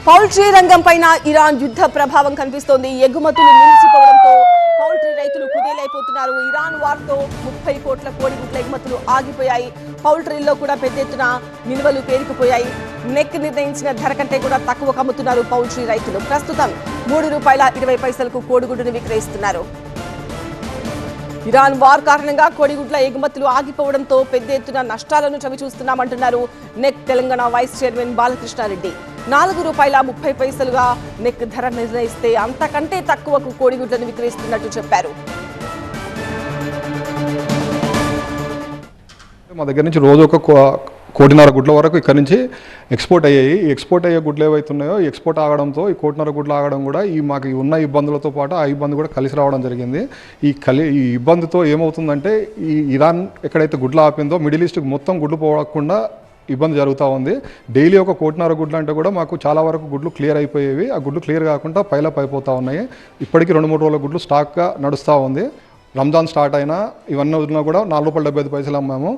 Poultry రంగం పైన Iran యుద్ధ ప్రభావం కనిపిస్తోంది. ఎగుమతులు నిలిచిపోవడంతో పౌల్ట్రీ రైతులు కుదేలైపోతున్నారు. ఇరాన్ వార్తో 30 కోట్ల కోడిగుడ్ల ఎగుమతులు ఆగిపోయాయి. పౌల్ట్రీల్లో కూడా పెద్ద ఎత్తున నిల్వలు పేరుకుపోయాయి. నెక్ నిర్ణయించిన ధర కంటే కూడా తక్కువ అమ్ముతున్నారు పౌల్ట్రీ రైతులు. ప్రస్తుతం ₹3.20 కోడిగుడ్డును విక్రయిస్తున్నారు. ఇరాన్ వార్ కారణంగా కోడిగుడ్ల ఎగుమతులు ఆగిపోవడంతో పెద్ద ఎత్తున నష్టాలను చవిచూస్తున్నామంటున్నారు NECC Telangana vice chairman Balakrishna Reddy. ₹4.30గా నెక్ ధర నిర్ణయిస్తే అంతకంటే తక్కువకు కోడిగుడ్లను విక్రయిస్తున్నట్టు చెప్పారు. మా దగ్గర నుంచి రోజు ఒక 1.5 గుడ్ల వరకు ఇక్కడ నుంచి ఎక్స్పోర్ట్ అయ్యాయి. ఈ ఎక్స్పోర్ట్ అయ్యే గుడ్లు ఏవైతున్నాయో ఈ ఎక్స్పోర్ట్ ఆగడంతో ఈ 1.5 గుడ్లు ఆగడం కూడా మాకు ఉన్న ఇబ్బందులతో పాటు ఆ ఇబ్బంది కూడా కలిసి రావడం జరిగింది. ఈ ఇబ్బందితో ఏమవుతుందంటే ఈ ఇరాన్ ఎక్కడైతే గుడ్లు ఆపిందో మిడిల్ ఈస్ట్కి మొత్తం గుడ్లు పోకుండా ఇబ్బంది జరుగుతూ ఉంది. డైలీ ఒక 1.5 గుడ్లు అంటే కూడా మాకు చాలా వరకు గుడ్లు క్లియర్ అయిపోయేవి. ఆ గుడ్లు క్లియర్ కాకుండా పైలప్ అయిపోతూ ఉన్నాయి. ఇప్పటికీ 2-3 రోజుల గుడ్లు స్టాక్గా నడుస్తూ ఉంది. రంజాన్ స్టార్ట్ అయినా ఇవన్నీ వదిలినా కూడా ₹4.75 అమ్మాము.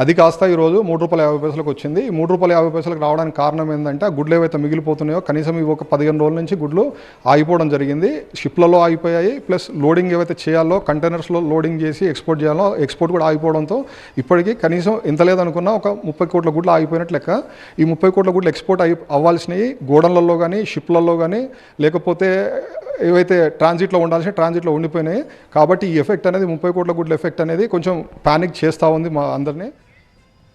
అది కాస్త ఈరోజు ₹3.50 వచ్చింది. ఈ ₹3.50 రావడానికి కారణం ఏంటంటే ఆ గుడ్లు ఏవైతే మిగిలిపోతున్నాయో కనీసం ఇవి ఒక 15 రోజుల నుంచి గుడ్లు ఆగిపోవడం జరిగింది. షిప్లలో ఆగిపోయాయి. ప్లస్ లోడింగ్ ఏవైతే చేయాలో కంటైనర్స్లో లోడింగ్ చేసి ఎక్స్పోర్ట్ చేయాలో ఎక్స్పోర్ట్ కూడా ఆగిపోవడంతో ఇప్పటికీ కనీసం ఎంత లేదనుకున్నా ఒక 30 కోట్ల గుడ్లు ఆగిపోయినట్లు లెక్క. ఈ 30 కోట్ల గుడ్లు ఎక్స్పోర్ట్ అవ్వాల్సినవి గోడన్లలో కానీ షిప్లలో కానీ లేకపోతే ఏవైతే ట్రాన్సిట్లో ఉండాల్సిన ట్రాన్సిట్లో ఉండిపోయినాయి. కాబట్టి ఈ ఎఫెక్ట్ అనేది 30 కోట్ల గుడ్ల ఎఫెక్ట్ అనేది కొంచెం పానిక్ చేస్తూ ఉంది మా అందరినీ.